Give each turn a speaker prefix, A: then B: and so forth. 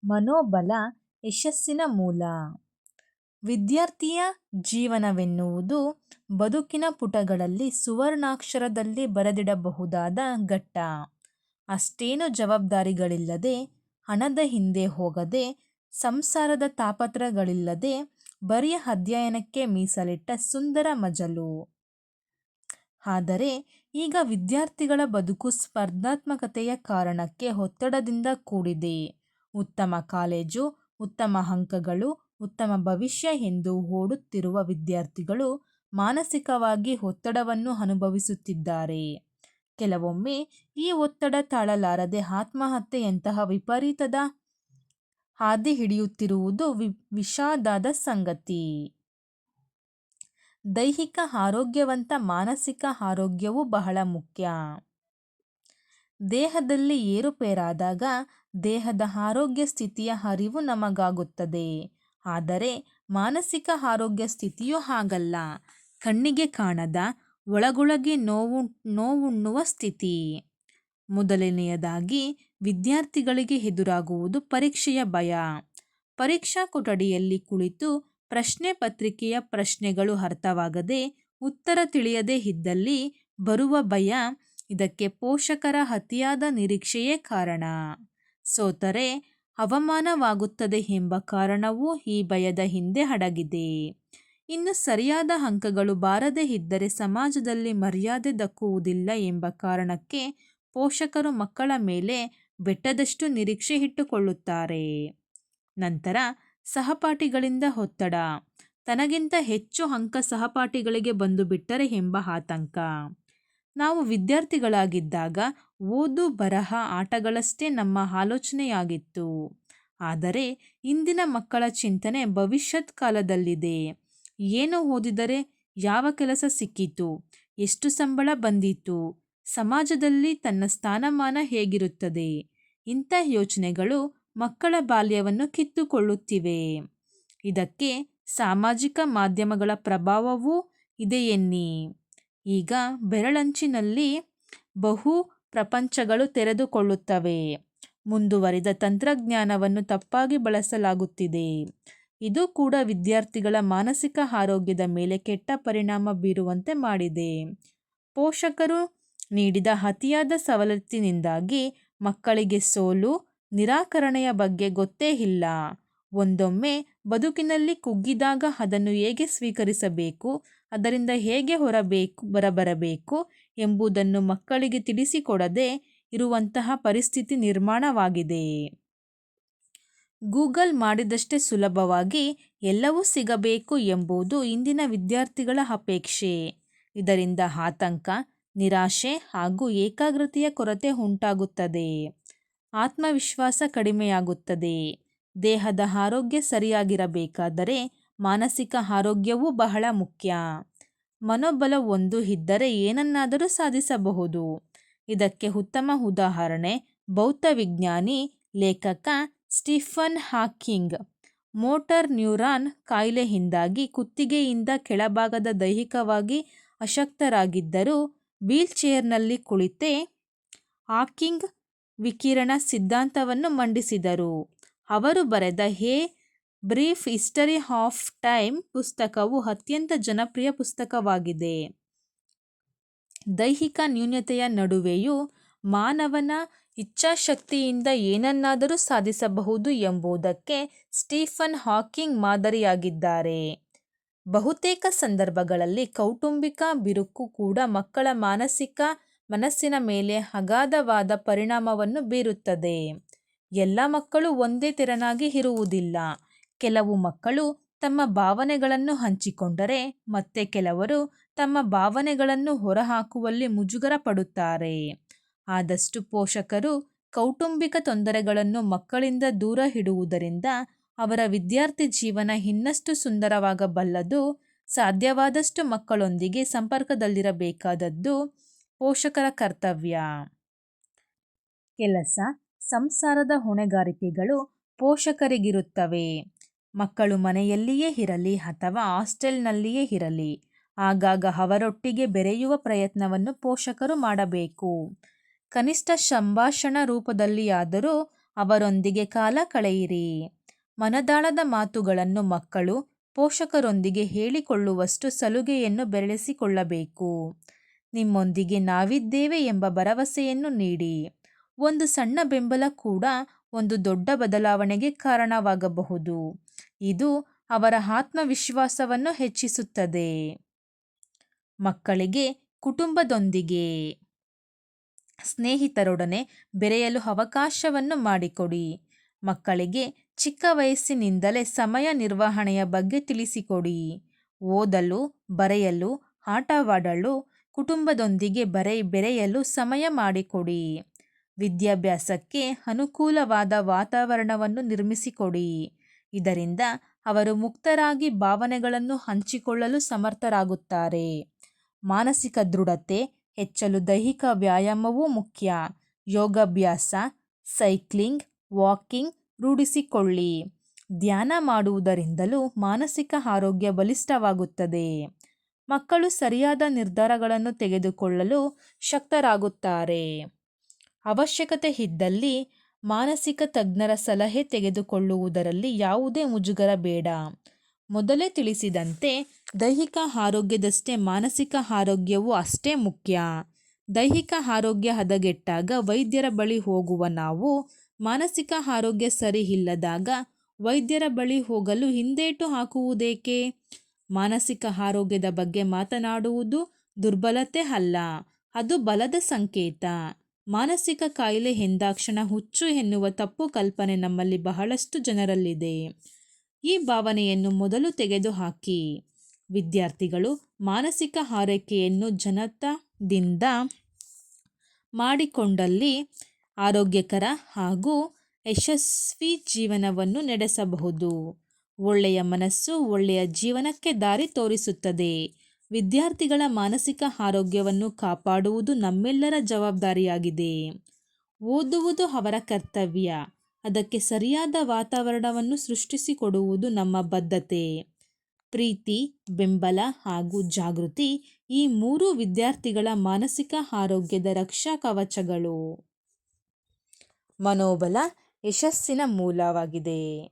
A: ಮನೋಬಲ ಯಶಸ್ಸಿನ ಮೂಲ. ವಿದ್ಯಾರ್ಥಿಯ ಜೀವನವೆನ್ನುವುದು ಬದುಕಿನ ಪುಟಗಳಲ್ಲಿ ಸುವರ್ಣಾಕ್ಷರದಲ್ಲಿ ಬರೆದಿಡಬಹುದಾದ ಘಟ್ಟ. ಅಷ್ಟೇನು ಜವಾಬ್ದಾರಿಗಳಿಲ್ಲದೆ, ಹಣದ ಹಿಂದೆ ಹೋಗದೆ, ಸಂಸಾರದ ತಾಪತ್ರಗಳಿಲ್ಲದೆ ಬರಿಯ ಅಧ್ಯಯನಕ್ಕೆ ಮೀಸಲಿಟ್ಟ ಸುಂದರ ಮಜಲು. ಆದರೆ ಈಗ ವಿದ್ಯಾರ್ಥಿಗಳ ಬದುಕು ಸ್ಪರ್ಧಾತ್ಮಕತೆಯ ಕಾರಣಕ್ಕೆ ಒತ್ತಡದಿಂದ ಕೂಡಿದೆ. ಉತ್ತಮ ಕಾಲೇಜು, ಉತ್ತಮ ಅಂಕಗಳು, ಉತ್ತಮ ಭವಿಷ್ಯ ಎಂದು ಓಡುತ್ತಿರುವ ವಿದ್ಯಾರ್ಥಿಗಳು ಮಾನಸಿಕವಾಗಿ ಒತ್ತಡವನ್ನು ಅನುಭವಿಸುತ್ತಿದ್ದಾರೆ. ಕೆಲವೊಮ್ಮೆ ಈ ಒತ್ತಡ ತಾಳಲಾರದೆ ಆತ್ಮಹತ್ಯೆಯಂತಹ ವಿಪರೀತದ ಹಾದಿ ಹಿಡಿಯುತ್ತಿರುವುದು ವಿಷಾದದ ಸಂಗತಿ. ದೈಹಿಕ ಆರೋಗ್ಯವಂತ ಮಾನಸಿಕ ಆರೋಗ್ಯವೂ ಬಹಳ ಮುಖ್ಯ. ದೇಹದಲ್ಲಿ ಏರುಪೇರಾದಾಗ ದೇಹದ ಆರೋಗ್ಯ ಸ್ಥಿತಿಯ ಅರಿವು ನಮಗಾಗುತ್ತದೆ. ಆದರೆ ಮಾನಸಿಕ ಆರೋಗ್ಯ ಸ್ಥಿತಿಯು ಹಾಗಲ್ಲ. ಕಣ್ಣಿಗೆ ಕಾಣದ ಒಳಗೊಳಗೆ ನೋವುಣ್ಣುವ ಸ್ಥಿತಿ. ಮೊದಲನೆಯದಾಗಿ ವಿದ್ಯಾರ್ಥಿಗಳಿಗೆ ಎದುರಾಗುವುದು ಪರೀಕ್ಷೆಯ ಭಯ. ಪರೀಕ್ಷಾ ಕೊಠಡಿಯಲ್ಲಿ ಕುಳಿತು ಪ್ರಶ್ನೆ ಪತ್ರಿಕೆಯ ಪ್ರಶ್ನೆಗಳು ಅರ್ಥವಾಗದೆ, ಉತ್ತರ ತಿಳಿಯದೇ ಇದ್ದಲ್ಲಿ ಬರುವ ಭಯ. ಇದಕ್ಕೆ ಪೋಷಕರ ಅತಿಯಾದ ನಿರೀಕ್ಷೆಯೇ ಕಾರಣ. ಸೋತರೆ ಅವಮಾನವಾಗುತ್ತದೆ ಎಂಬ ಕಾರಣವೂ ಈ ಭಯದ ಹಿಂದೆ ಅಡಗಿದೆ. ಇನ್ನು ಸರಿಯಾದ ಅಂಕಗಳು ಬಾರದೇ ಇದ್ದರೆ ಸಮಾಜದಲ್ಲಿ ಮರ್ಯಾದೆ ದಕ್ಕುವುದಿಲ್ಲ ಎಂಬ ಕಾರಣಕ್ಕೆ ಪೋಷಕರು ಮಕ್ಕಳ ಮೇಲೆ ಬೆಟ್ಟದಷ್ಟು ನಿರೀಕ್ಷೆ ಇಟ್ಟುಕೊಳ್ಳುತ್ತಾರೆ. ನಂತರ ಸಹಪಾಠಿಗಳಿಂದ ಒತ್ತಡ. ತನಗಿಂತ ಹೆಚ್ಚು ಅಂಕ ಸಹಪಾಠಿಗಳಿಗೆ ಬಂದು ಬಿಟ್ಟರೆ ಎಂಬ ಆತಂಕ. ನಾವು ವಿದ್ಯಾರ್ಥಿಗಳಾಗಿದ್ದಾಗ ಓದು, ಬರಹ, ಆಟಗಳಷ್ಟೇ ನಮ್ಮ ಆಲೋಚನೆಯಾಗಿತ್ತು. ಆದರೆ ಇಂದಿನ ಮಕ್ಕಳ ಚಿಂತನೆ ಭವಿಷ್ಯತ್ ಕಾಲದಲ್ಲಿದೆ. ಏನು ಓದಿದರೆ ಯಾವ ಕೆಲಸ ಸಿಕ್ಕಿತು, ಎಷ್ಟು ಸಂಬಳ ಬಂದಿತು, ಸಮಾಜದಲ್ಲಿ ತನ್ನ ಸ್ಥಾನಮಾನ ಹೇಗಿರುತ್ತದೆ, ಇಂಥ ಯೋಚನೆಗಳು ಮಕ್ಕಳ ಬಾಲ್ಯವನ್ನು ಕಿತ್ತುಕೊಳ್ಳುತ್ತಿವೆ. ಇದಕ್ಕೆ ಸಾಮಾಜಿಕ ಮಾಧ್ಯಮಗಳ ಪ್ರಭಾವವೂ ಇದೆಯೆನ್ನಿ. ಈಗ ಬೆರಳಂಚಿನಲ್ಲಿ ಬಹು ಪ್ರಪಂಚಗಳು ತೆರೆದುಕೊಳ್ಳುತ್ತವೆ. ಮುಂದುವರಿದ ತಂತ್ರಜ್ಞಾನವನ್ನು ತಪ್ಪಾಗಿ ಬಳಸಲಾಗುತ್ತಿದೆ. ಇದು ಕೂಡ ವಿದ್ಯಾರ್ಥಿಗಳ ಮಾನಸಿಕ ಆರೋಗ್ಯದ ಮೇಲೆ ಕೆಟ್ಟ ಪರಿಣಾಮ ಬೀರುವಂತೆ ಮಾಡಿದೆ. ಪೋಷಕರು ನೀಡಿದ ಅತಿಯಾದ ಸವಲತ್ತಿನಿಂದಾಗಿ ಮಕ್ಕಳಿಗೆ ಸೋಲು, ನಿರಾಕರಣೆಯ ಬಗ್ಗೆ ಗೊತ್ತೇ ಇಲ್ಲ. ಒಂದೊಮ್ಮೆ ಬದುಕಿನಲ್ಲಿ ಕುಗ್ಗಿದಾಗ ಅದನ್ನು ಹೇಗೆ ಸ್ವೀಕರಿಸಬೇಕು, ಅದರಿಂದ ಹೇಗೆ ಹೊರಬರಬೇಕು ಎಂಬುದನ್ನು ಮಕ್ಕಳಿಗೆ ತಿಳಿಸಿಕೊಡದೆ ಇರುವಂತಹ ಪರಿಸ್ಥಿತಿ ನಿರ್ಮಾಣವಾಗಿದೆ. ಗೂಗಲ್ ಮಾಡಿದಷ್ಟೇ ಸುಲಭವಾಗಿ ಎಲ್ಲವೂ ಸಿಗಬೇಕು ಎಂಬುದು ಇಂದಿನ ವಿದ್ಯಾರ್ಥಿಗಳ ಅಪೇಕ್ಷೆ. ಇದರಿಂದ ಆತಂಕ, ನಿರಾಶೆ ಹಾಗೂ ಏಕಾಗ್ರತೆಯ ಕೊರತೆ ಉಂಟಾಗುತ್ತದೆ. ಆತ್ಮವಿಶ್ವಾಸ ಕಡಿಮೆಯಾಗುತ್ತದೆ. ದೇಹದ ಆರೋಗ್ಯ ಸರಿಯಾಗಿರಬೇಕಾದರೆ ಮಾನಸಿಕ ಆರೋಗ್ಯವೂ ಬಹಳ ಮುಖ್ಯ. ಮನೋಬಲ ಒಂದು ಇದ್ದರೆ ಏನನ್ನಾದರೂ ಸಾಧಿಸಬಹುದು. ಇದಕ್ಕೆ ಉತ್ತಮ ಉದಾಹರಣೆ ಭೌತ ವಿಜ್ಞಾನಿ, ಲೇಖಕ ಸ್ಟೀಫನ್ ಹಾಕಿಂಗ್. ಮೋಟಾರ್ ನ್ಯೂರಾನ್ ಕಾಯಿಲೆಯಿಂದಾಗಿ ಕುತ್ತಿಗೆಯಿಂದ ಕೆಳಭಾಗದ ದೈಹಿಕವಾಗಿ ಅಶಕ್ತರಾಗಿದ್ದರೂ ವೀಲ್ಚೇರ್ನಲ್ಲಿ ಕುಳಿತೇ ಹಾಕಿಂಗ್ ವಿಕಿರಣ ಸಿದ್ಧಾಂತವನ್ನು ಮಂಡಿಸಿದರು. ಅವರು ಬರೆದ A brief history of time ಪುಸ್ತಕವು ಅತ್ಯಂತ ಜನಪ್ರಿಯ ಪುಸ್ತಕವಾಗಿದೆ. ದೈಹಿಕ ನ್ಯೂನತೆಯ ನಡುವೆಯೂ ಮಾನವನ ಇಚ್ಛಾಶಕ್ತಿಯಿಂದ ಏನನ್ನಾದರೂ ಸಾಧಿಸಬಹುದು ಎಂಬುದಕ್ಕೆ ಸ್ಟೀಫನ್ ಹಾಕಿಂಗ್ ಮಾದರಿಯಾಗಿದ್ದಾರೆ. ಬಹುತೇಕ ಸಂದರ್ಭಗಳಲ್ಲಿ ಕೌಟುಂಬಿಕ ಬಿರುಕು ಕೂಡ ಮಕ್ಕಳ ಮನಸ್ಸಿನ ಮೇಲೆ ಅಗಾಧವಾದ ಪರಿಣಾಮವನ್ನು ಬೀರುತ್ತದೆ. ಎಲ್ಲ ಮಕ್ಕಳು ಒಂದೇ ತೆರನಾಗಿ ಇರುವುದಿಲ್ಲ. ಕೆಲವು ಮಕ್ಕಳು ತಮ್ಮ ಭಾವನೆಗಳನ್ನು ಹಂಚಿಕೊಂಡರೆ ಮತ್ತೆ ಕೆಲವರು ತಮ್ಮ ಭಾವನೆಗಳನ್ನು ಹೊರಹಾಕುವಲ್ಲಿ ಮುಜುಗರ ಪಡುತ್ತಾರೆ. ಆದಷ್ಟು ಪೋಷಕರು ಕೌಟುಂಬಿಕ ತೊಂದರೆಗಳನ್ನು ಮಕ್ಕಳಿಂದ ದೂರ ಇಡುವುದರಿಂದ ಅವರ ವಿದ್ಯಾರ್ಥಿ ಜೀವನ ಇನ್ನಷ್ಟು ಸುಂದರವಾಗಬಲ್ಲದು. ಸಾಧ್ಯವಾದಷ್ಟು ಮಕ್ಕಳೊಂದಿಗೆ ಸಂಪರ್ಕದಲ್ಲಿರಬೇಕಾದದ್ದು ಪೋಷಕರ ಕರ್ತವ್ಯ. ಕೆಲಸ, ಸಂಸಾರದ ಹೊಣೆಗಾರಿಕೆಗಳು ಪೋಷಕರಿಗಿರುತ್ತವೆ. ಮಕ್ಕಳು ಮನೆಯಲ್ಲಿಯೇ ಇರಲಿ ಅಥವಾ ಹಾಸ್ಟೆಲ್ನಲ್ಲಿಯೇ ಇರಲಿ, ಆಗಾಗ ಅವರೊಟ್ಟಿಗೆ ಬೆರೆಯುವ ಪ್ರಯತ್ನವನ್ನು ಪೋಷಕರು ಮಾಡಬೇಕು. ಕನಿಷ್ಠ ಸಂಭಾಷಣಾ ರೂಪದಲ್ಲಿಯಾದರೂ ಅವರೊಂದಿಗೆ ಕಾಲ ಕಳೆಯಿರಿ. ಮನದಾಳದ ಮಾತುಗಳನ್ನು ಮಕ್ಕಳು ಪೋಷಕರೊಂದಿಗೆ ಹೇಳಿಕೊಳ್ಳುವಷ್ಟು ಸಲುಗೆಯನ್ನು ಬೆಳೆಸಿಕೊಳ್ಳಬೇಕು. ನಿಮ್ಮೊಂದಿಗೆ ನಾವಿದ್ದೇವೆ ಎಂಬ ಭರವಸೆಯನ್ನು ನೀಡಿ. ಒಂದು ಸಣ್ಣ ಬೆಂಬಲ ಕೂಡ ಒಂದು ದೊಡ್ಡ ಬದಲಾವಣೆಗೆ ಕಾರಣವಾಗಬಹುದು. ಇದು ಅವರ ಆತ್ಮವಿಶ್ವಾಸವನ್ನು ಹೆಚ್ಚಿಸುತ್ತದೆ. ಮಕ್ಕಳಿಗೆ ಕುಟುಂಬದೊಂದಿಗೆ ಸ್ನೇಹಿತರೊಡನೆ ಬೆರೆಯಲು ಅವಕಾಶವನ್ನು ಮಾಡಿಕೊಡಿ. ಮಕ್ಕಳಿಗೆ ಚಿಕ್ಕ ವಯಸ್ಸಿನಿಂದಲೇ ಸಮಯ ನಿರ್ವಹಣೆಯ ಬಗ್ಗೆ ತಿಳಿಸಿಕೊಡಿ. ಓದಲು, ಬರೆಯಲು, ಆಟವಾಡಲು, ಕುಟುಂಬದೊಂದಿಗೆ ಬೆರೆಯಲು ಸಮಯ ಮಾಡಿಕೊಡಿ. ವಿದ್ಯಾಭ್ಯಾಸಕ್ಕೆ ಅನುಕೂಲವಾದ ವಾತಾವರಣವನ್ನು ನಿರ್ಮಿಸಿಕೊಡಿ. ಇದರಿಂದ ಅವರು ಮುಕ್ತರಾಗಿ ಭಾವನೆಗಳನ್ನು ಹಂಚಿಕೊಳ್ಳಲು ಸಮರ್ಥರಾಗುತ್ತಾರೆ. ಮಾನಸಿಕ ದೃಢತೆ ಹೆಚ್ಚಲು ದೈಹಿಕ ವ್ಯಾಯಾಮವೂ ಮುಖ್ಯ. ಯೋಗಾಭ್ಯಾಸ, ಸೈಕ್ಲಿಂಗ್, ವಾಕಿಂಗ್ ರೂಢಿಸಿಕೊಳ್ಳಿ. ಧ್ಯಾನ ಮಾಡುವುದರಿಂದಲೂ ಮಾನಸಿಕ ಆರೋಗ್ಯ ಬಲಿಷ್ಠವಾಗುತ್ತದೆ. ಮಕ್ಕಳು ಸರಿಯಾದ ನಿರ್ಧಾರಗಳನ್ನು ತೆಗೆದುಕೊಳ್ಳಲು ಶಕ್ತರಾಗುತ್ತಾರೆ. ಅವಶ್ಯಕತೆ ಇದ್ದಲ್ಲಿ ಮಾನಸಿಕ ತಜ್ಞರ ಸಲಹೆ ತೆಗೆದುಕೊಳ್ಳುವುದರಲ್ಲಿ ಯಾವುದೇ ಮುಜುಗರ ಬೇಡ. ಮೊದಲೇ ತಿಳಿಸಿದಂತೆ ದೈಹಿಕ ಆರೋಗ್ಯದಷ್ಟೇ ಮಾನಸಿಕ ಆರೋಗ್ಯವೂ ಅಷ್ಟೇ ಮುಖ್ಯ. ದೈಹಿಕ ಆರೋಗ್ಯ ಹದಗೆಟ್ಟಾಗ ವೈದ್ಯರ ಬಳಿ ಹೋಗುವ ನಾವು, ಮಾನಸಿಕ ಆರೋಗ್ಯ ಸರಿ ಇಲ್ಲದಾಗ ವೈದ್ಯರ ಬಳಿ ಹೋಗಲು ಹಿಂದೇಟು ಹಾಕುವುದೇಕೆ? ಮಾನಸಿಕ ಆರೋಗ್ಯದ ಬಗ್ಗೆ ಮಾತನಾಡುವುದು ದುರ್ಬಲತೆ ಅಲ್ಲ, ಅದು ಬಲದ ಸಂಕೇತ. ಮಾನಸಿಕ ಕಾಯಿಲೆ ಎಂದಾಕ್ಷಣ ಹುಚ್ಚು ಎನ್ನುವ ತಪ್ಪು ಕಲ್ಪನೆ ನಮ್ಮಲ್ಲಿ ಬಹಳಷ್ಟು ಜನರಲ್ಲಿದೆ. ಈ ಭಾವನೆಯನ್ನು ಮೊದಲು ತೆಗೆದುಹಾಕಿ. ವಿದ್ಯಾರ್ಥಿಗಳು ಮಾನಸಿಕ ಆರೈಕೆಯನ್ನು ಜನತದಿಂದ ಮಾಡಿಕೊಂಡಲ್ಲಿ ಆರೋಗ್ಯಕರ ಹಾಗೂ ಯಶಸ್ವಿ ಜೀವನವನ್ನು ನಡೆಸಬಹುದು. ಒಳ್ಳೆಯ ಮನಸ್ಸು ಒಳ್ಳೆಯ ಜೀವನಕ್ಕೆ ದಾರಿ ತೋರಿಸುತ್ತದೆ. ವಿದ್ಯಾರ್ಥಿಗಳ ಮಾನಸಿಕ ಆರೋಗ್ಯವನ್ನು ಕಾಪಾಡುವುದು ನಮ್ಮೆಲ್ಲರ ಜವಾಬ್ದಾರಿಯಾಗಿದೆ. ಓದುವುದು ಅವರ ಕರ್ತವ್ಯ. ಅದಕ್ಕೆ ಸರಿಯಾದ ವಾತಾವರಣವನ್ನು ಸೃಷ್ಟಿಸಿಕೊಡುವುದು ನಮ್ಮ ಬದ್ಧತೆ. ಪ್ರೀತಿ, ಬೆಂಬಲ ಹಾಗೂ ಜಾಗೃತಿ ಈ ಮೂರೂ ವಿದ್ಯಾರ್ಥಿಗಳ ಮಾನಸಿಕ ಆರೋಗ್ಯದ ರಕ್ಷಾ ಕವಚಗಳು. ಮನೋಬಲ ಯಶಸ್ಸಿನ ಮೂಲವಾಗಿದೆ.